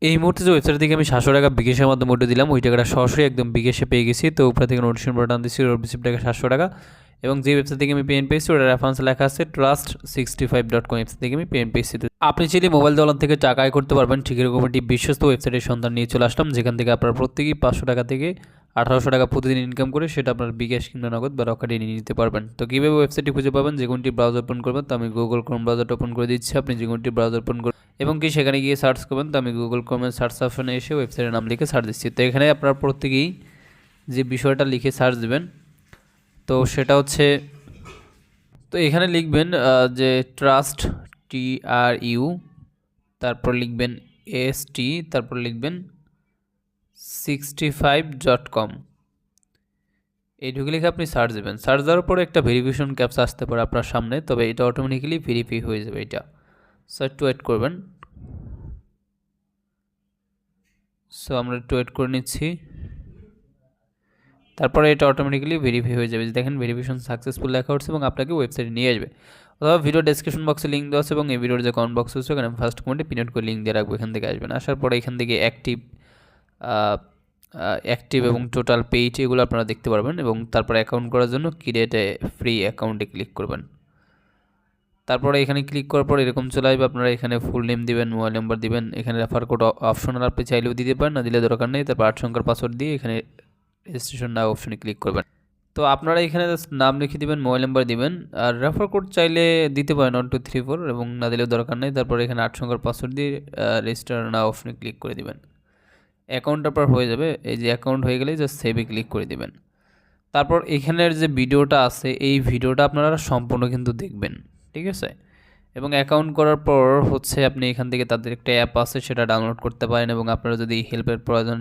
এই মুহূর্তে যে ওয়েবসাইট থেকে আমি 700 টাকা বিকাশের মাধ্যমে ওটা দিলাম, ওই টাকাটা সরাসরি একদম বিকাশে পেয়ে গেছি। তো উপরে থেকে নোটিফিকেশন বাটন দিচ্ছি, রিসিভ টাকা 700 টাকা। এবং যে ওয়েবসাইট থেকে আমি পেমেন্ট পেয়েছি ওটা রেফারেন্স লেখা আছে trust65.com ওয়েবসাইট থেকে আমি পেমেন্ট পেয়েছি। তো আপনি চাইলে মোবাইল দোকান থেকে টাকা আয় করতে পারবেন। ঠিক এরকম একটি বিশ্বস্ত ওয়েবসাইটের সন্ধান নিয়ে চলে আসলাম, যেখান থেকে আপনার প্রত্যেকেই 500 টাকা থেকে 1800 টাকা প্রতিদিন ইনকাম করে সেটা আপনার বিকাশ কিংবা নগদ বা রকেটে নিয়ে নিতে পারবেন। তো কীভাবে ওয়েবসাইটটি খুঁজে পাবেন, যে কোনটি ব্রাউজার ওপেন করবেন, তো আমি গুগল ক্রোম ব্রাউজারটা ওপেন করে দিচ্ছি। আপনি যে কোনটি ব্রাউজার ওপেন করবেন এবং কি সেখানে গিয়ে সার্চ করবেন, তো আমি গুগল ক্রোমের সার্চ অপশনে এসে ওয়েবসাইটের নাম লিখে সার্চ দিচ্ছি। তো এখানে আপনারা প্রত্যেকেই যে বিষয়টা লিখে সার্চ দেবেন, তো সেটা হচ্ছে, তো এখানে লিখবেন যে ট্রাস্ট, TRU, তারপর লিখবেন ST, তারপর লিখবেন 65.com। এইটুকু লিখে আপনি সার্চ দেবেন। সার্চ দেওয়ার পরে একটা ভেরিফিকেশন ক্যাপচা আসতে পারে আপনার সামনে, তবে এটা অটোমেটিক্যালি ভেরিফাই হয়ে যাবে এটা। সো একটু ওয়েট করবেন। সো আমরা একটু ওয়েট করে নিচ্ছি, তারপরে এটা অটোমেটিক্যালি ভেরিফাই হয়ে যাবে। দেখেন ভেরিফিকেশন সাকসেসফুল লেখা হচ্ছে এবং আপনাকে ওয়েবসাইটে নিয়ে আসবে। অথবা ভিডিও ডেসক্রিপশন বক্সে লিঙ্ক দেওয়া আছে এবং এই ভিডিওর যে কমেন্ট বক্স আছে ওখানে ফার্স্ট কমেন্টে পিন করে লিঙ্ক দিয়ে রাখবো, এখান থেকে আসবেন। আসার পরে এখান থেকে অ্যাক্টিভ এবং টোটাল পেইজ এগুলো আপনারা দেখতে পারবেন। এবং তারপরে অ্যাকাউন্ট করার জন্য ক্রিয়েট এ ফ্রি অ্যাকাউন্টে ক্লিক করবেন। তারপরে এখানে ক্লিক করার পর এরকম চলে আসবে, আপনারা এখানে ফুল নেম দিবেন, মোবাইল নাম্বার দিবেন, এখানে রেফার কোড অপশনাল আপনি চাইলেও দিতে পারেন, না দিলে দরকার নেই। তারপর 8 সংখ্যার পাসওয়ার্ড দিয়ে এখানে রেজিস্ট্রেশন নাও অপশনে ক্লিক করবেন। তো আপনারা এখানে নাম লিখে দিবেন, মোবাইল নাম্বার দিবেন, আর রেফার কোড চাইলে দিতে পারেন 1234 এবং না দিলেও দরকার নেই। তারপর এখানে 8 সংখ্যার পাসওয়ার্ড দিয়ে রেজিস্টার নাও অপশনে ক্লিক করে দিবেন। অ্যাকাউন্ট আপনার হয়ে যাবে। এই যে অ্যাকাউন্ট হয়ে গেলেই জাস্ট সেভে ক্লিক করে দিবেন। তারপর এখানের যে ভিডিওটা আছে এই ভিডিওটা আপনারা সম্পূর্ণ কিন্তু দেখবেন, ঠিক আছে। এবং অ্যাকাউন্ট করার পর হচ্ছে আপনি এখান থেকে তাদের একটা অ্যাপ আছে সেটা ডাউনলোড করতে পারেন, এবং আপনারা যদি হেল্পের প্রয়োজন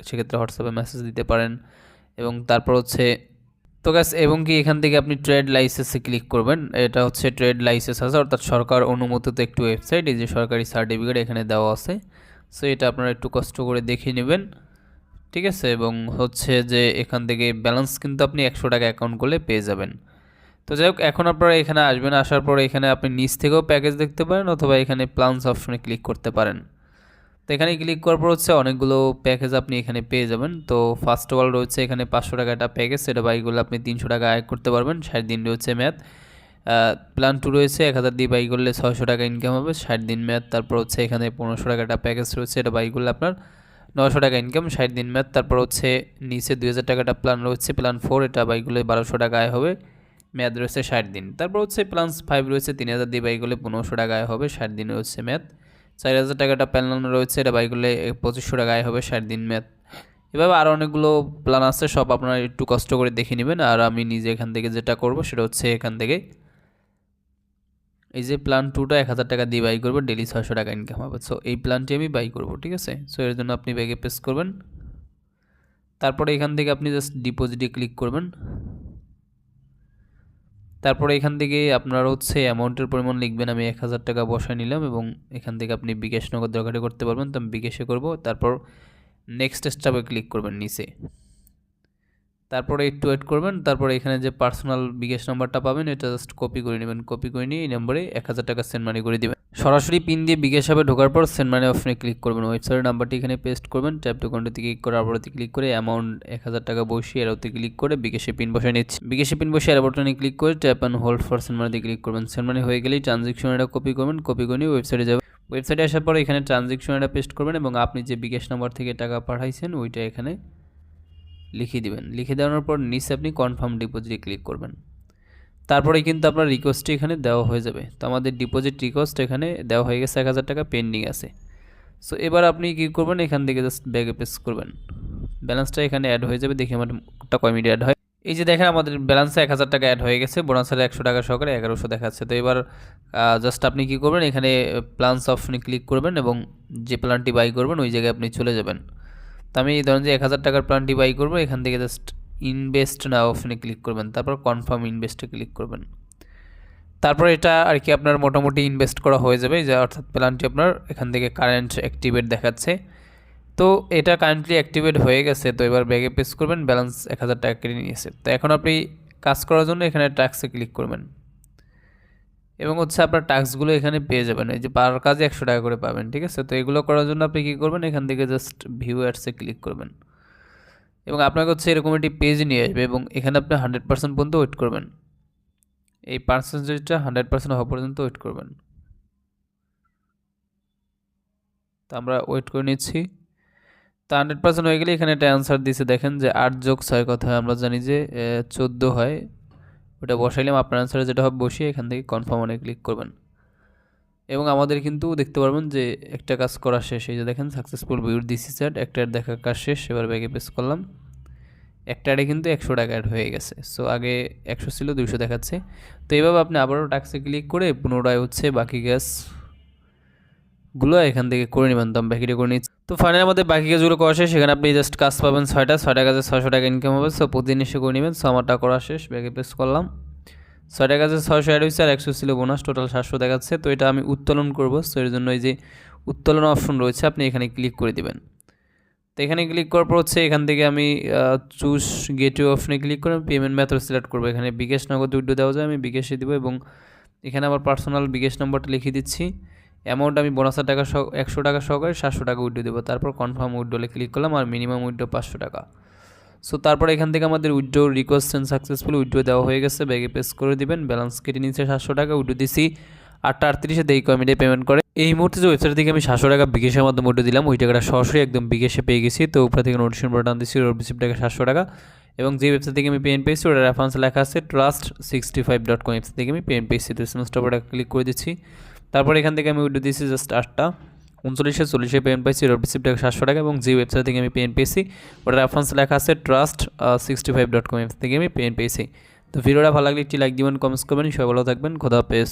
সেক্ষেত্রে হোয়াটসঅ্যাপে মেসেজ দিতে পারেন। এবং তারপর হচ্ছে তো গ্যাস, এবং কি এখান থেকে আপনি ট্রেড লাইসেন্সে ক্লিক করবেন। এটা হচ্ছে ট্রেড লাইসেন্স আছে, অর্থাৎ সরকার অনুমোদিত একটি ওয়েবসাইট। এই যে সরকারি সার্টিফিকেট এখানে দেওয়া আছে। সো এটা আপনারা একটু কষ্ট করে দেখে নেবেন, ঠিক আছে। এবং হচ্ছে যে এখান থেকে ব্যালেন্স কিন্তু আপনি 100 টাকা অ্যাকাউন্ট করলে পেয়ে যাবেন। তো যাই হোক, এখন আপনারা এখানে আসবেন। আসার পরে এখানে আপনি নিচ থেকেও প্যাকেজ দেখতে পারেন, অথবা এখানে প্ল্যানস অপশনে ক্লিক করতে পারেন। তো এখানে ক্লিক করার পর হচ্ছে অনেকগুলো প্যাকেজ আপনি এখানে পেয়ে যাবেন। তো ফার্স্ট অফ অল রয়েছে এখানে 500 টাকা একটা প্যাকেজ, সেটা বাই করলে আপনি 300 টাকা আয় করতে পারবেন, 60 দিন রয়েছে মেয়াদ। প্ল্যান 2 রয়েছে 1000 দিয়ে বাই করলে 600 টাকা ইনকাম হবে, 60 দিন মেয়াদ। তারপর হচ্ছে এখানে 1500 টাকা একটা প্যাকেজ রয়েছে, এটা বাই করলে আপনার 900 টাকা ইনকাম, 60 দিন মেয়াদ। তারপর হচ্ছে নিচে 2000 টাকাটা প্ল্যান রয়েছে, প্ল্যান 4, এটা বাই করলে 1200 টাকা আয় হবে, মেয়াদ রয়েছে 60 দিন। তারপর হচ্ছে প্ল্যান 5 রয়েছে 3000 দিয়ে বাই করলে 1500 টাকা আয় হবে, 60 দিন রয়েছে মেয়াদ। 4000 টাকাটা প্ল্যান রয়েছে, এটা বাই করলে 2500 টাকা আয় হবে, 60 দিন মেয়াদ। এভাবে আরও অনেকগুলো প্ল্যান আছে, সব আপনারা একটু কষ্ট করে দেখে নেবেন। আর আমি নিজে এখান থেকে যেটা করব সেটা হচ্ছে এখান থেকে এই যে প্ল্যান 2টা 1000 টাকা দিয়ে বাই করবো, ডেলি 600 টাকা ইনকাম হবে। সো এই প্ল্যানটি আমি বাই করব, ঠিক আছে। সো এর জন্য আপনি ব্যাগে প্রেস করবেন, তারপরে এখান থেকে আপনি জাস্ট ডিপোজিটে ক্লিক করবেন। তারপরে এখান থেকে আপনার হচ্ছে অ্যামাউন্টের পরিমাণ লিখবেন। আমি 1000 টাকা বসায় নিলাম, এবং এখান থেকে আপনি বিকাশ নগদ দরকারে করতে পারবেন, তো আমি বিকাশে করব। তারপর নেক্সট স্টেপে ক্লিক করবেন নিচে, তারপরে একটু ওয়েট করবেন। তারপরে এখানে যে পার্সোনাল বিকাশ নাম্বারটা পাবেন এটা জাস্ট কপি করে নেবেন। কপি করে নিয়ে এই নম্বরে 1000 টাকা সেন্ড মানি করে দেবেন। সরাসরি পিন দিয়ে বিকাশ অ্যাপে ঢোকার পর সেন্ড মানি অপশনে ক্লিক করবেন, ওয়েবসাইটের নাম্বারটি এখানে পেস্ট করবেন, ট্যাপ টু কন্টিনিউতে ক্লিক করে আবারতে ক্লিক করে অ্যামাউন্ট 1000 টাকা বসিয়ে এরোতে ক্লিক করে বিকাশে পিন বসায় নিচ্ছি। বিকাশে পিন বসিয়ে এর বাটনে ক্লিক করে tap and hold for send মানিতে ক্লিক করবেন। সেন্ড মানি হয়ে গেলেই ট্রানজ্যাকশন এটা কপি করবেন, কপি করে নিয়ে ওয়েবসাইটে যাবেন। ওয়েবসাইটে আসার পর এখানে ট্রানজ্যাকশন এটা পেস্ট করবেন, এবং আপনি যে বিকাশ নাম্বার থেকে টাকা পাঠাইছেন ওইটা এখানে লিখে দিবেন। লিখে দেওয়ার পর নিচে আপনি কনফার্ম ডিপোজিটে ক্লিক করবেন। তারপরে কিন্তু আপনার রিকোয়েস্টটি এখানে দেওয়া হয়ে যাবে। তো আমাদের ডিপোজিট রিকোয়েস্ট এখানে দেওয়া হয়ে গেছে, 1000 টাকা পেন্ডিং আছে। সো এবার আপনি কী করবেন, এখান থেকে জাস্ট ব্যাগে প্রেস করবেন, ব্যালেন্সটা এখানে অ্যাড হয়ে যাবে। দেখি আমারটা কয় মিনিট অ্যাড হয়। এই যে দেখেন আমাদের ব্যালেন্সে 1000 টাকা অ্যাড হয়ে গেছে, বোনাসের 100 টাকা সহকারে 1100 দেখাচ্ছে। তো এবার জাস্ট আপনি কী করবেন, এখানে প্ল্যানস অপশনে ক্লিক করবেন, এবং যে প্ল্যানটি বাই করবেন ওই জায়গায় আপনি চলে যাবেন। তো আমি ধরেন যে 1000 টাকার প্ল্যানটি বাই করবো, এখান থেকে জাস্ট ইনভেস্ট না অপশনে ক্লিক করবেন, তারপর কনফার্ম ইনভেস্টে ক্লিক করবেন। তারপর এটা আর কি আপনার মোটামুটি ইনভেস্ট করা হয়ে যাবে, যে অর্থাৎ প্ল্যানটি আপনার এখান থেকে কারেন্ট অ্যাক্টিভেট দেখাচ্ছে। তো এটা কারেন্টলি অ্যাক্টিভেট হয়ে গেছে। তো এবার ব্যাগে প্রেস করবেন, ব্যালেন্স 1000 টাকা কেটে নিয়েছে। তো এখন আপনি কাজ করার জন্য এখানে ট্যাক্সে ক্লিক করবেন। এবং হচ্ছে আপনার টাস্কগুলো এখানে পেয়ে যাবেন, এই যে পার কাজে 100 টাকা করে পাবেন। ঠিক আছে, তো এগুলো করার জন্য আপনি কী করবেন, এখান থেকে জাস্ট ভিউ অ্যাডসে ক্লিক করবেন এবং আপনাকে হচ্ছে এরকম একটি পেজ নিয়ে আসবে এবং এখানে আপনি 100% পর্যন্ত ওয়েট করবেন। এই পার্সেন্টেজটা 100% হওয়া পর্যন্ত ওয়েট করবেন। তো আমরা ওয়েট করে নিচ্ছি। তো 100% হয়ে গেলে এখানে একটা অ্যান্সার দিছে, দেখেন যে 8 যোগ 6 কথা হয়, আমরা জানি যে 14 হয়, ওটা বসাইলাম। আপনার অ্যান্সারে যেটা হবে বসিয়ে এখান থেকে কনফার্ম অনে ক্লিক করবেন এবং আমাদের কিন্তু দেখতে পারবেন যে একটা কাজ করা শেষ। এই যে দেখেন সাকসেসফুল ভিউড দিস চ্যাট, একটা অ্যাড দেখার কাজ শেষ। এবার ব্যাগে প্রেস করলাম, একটা অ্যাডে কিন্তু 100 টাকা অ্যাড হয়ে গেছে। সো আগে 100 ছিল, 200 দেখাচ্ছে। তো এইভাবে আপনি আবারও টাস্কে ক্লিক করে পুনরায় হচ্ছে বাকি কাজগুলো এখান থেকে করে নেবেন। তো আমি বাকিটা করে নিচ্ছি। তো ফাইনালি আমাদের বাকি কাজগুলো করা শেষ। সেখানে আপনি জাস্ট কাজ পাবেন 6টা কাজে 600 টাকা ইনকাম হবে। সো প্রতিদিন এসে করে নেবেন। সো আমারটা করা শেষ, ব্যাগে প্রেস করলাম। 6টা কাজে 600 অ্যাড হয়েছে আর 100 ছিল বোনাস, টোটাল 700 দেখাচ্ছে। তো এটা আমি উত্তোলন করবো, সো এর জন্য এই যে উত্তোলন অপশন রয়েছে, আপনি এখানে ক্লিক করে দেবেন। তো এখানে ক্লিক করার পর হচ্ছে এখান থেকে আমি চুজ গেটওয়ে অপশনে ক্লিক করে পেমেন্ট মেথড সিলেক্ট করবো। এখানে বিকাশ নগদ উইথড্র দেওয়া যায়, আমি বিকাশে দেবো এবং এখানে আমার পার্সোনাল বিকাশ নম্বরটা লিখে দিচ্ছি। অ্যামাউন্ট আমি বোনাসের টাকা 100 টাকা সহকারে 700 টাকা উইথড্র দেবো। তারপর কনফার্ম উইথড্রলে ক্লিক করলাম আর মিনিমাম উইথড্র 500 টাকা। সো তারপরে এখান থেকে আমাদের withdraw request send successful, withdraw দেওয়া হয়ে গেছে। ব্যাগে পেস করে দিবেন, ব্যালেন্স কেটে নিচ্ছে 700 টাকা। উইথড্র দিছি 8:38 দেই কমিটে পেমেন্ট করে। এই মুহূর্তে যে ওয়েবসাইট থেকে আমি 700 টাকা বিকাশের মাধ্যমে উইথড্র দিলাম, ওই টাকাটা সরাসরি একদম বিকাশে পেয়ে গেছি। তো উপরে থেকে নোটিফিকেশন বাটন দিচ্ছি, রিসিভ টাকা 700 টাকা। এবং যে ওয়েবসাইট থেকে আমি পেমেন্ট পেয়েছি ওটা রেফারেন্স লেখা আছে trust65.com, ওয়েবসাইট থেকে আমি পেমেন্ট পেয়েছি। তো সেমিস্টার ওটা ক্লিক করে দিচ্ছি। তারপর এখান থেকে আমি উইথড্র দিচ্ছি জাস্ট 8:39 পেমেন্ট পাইছি, রিসিভ টাকা 700 টাকা। এবং যে ওয়েবসাইট থেকে আমি পেমেন্ট পেয়েছি ওটা রেফারেন্স লেখা আছে trust65.com, ওয়েবসাইট থেকে আমি পেমেন্ট পেয়েছি। তো ভিডিওটা ভালো লাগলে একটি লাইক দিবেন, কমেন্টস করবেন। সবাই ভালো থাকবেন, খোদা হাফেজ।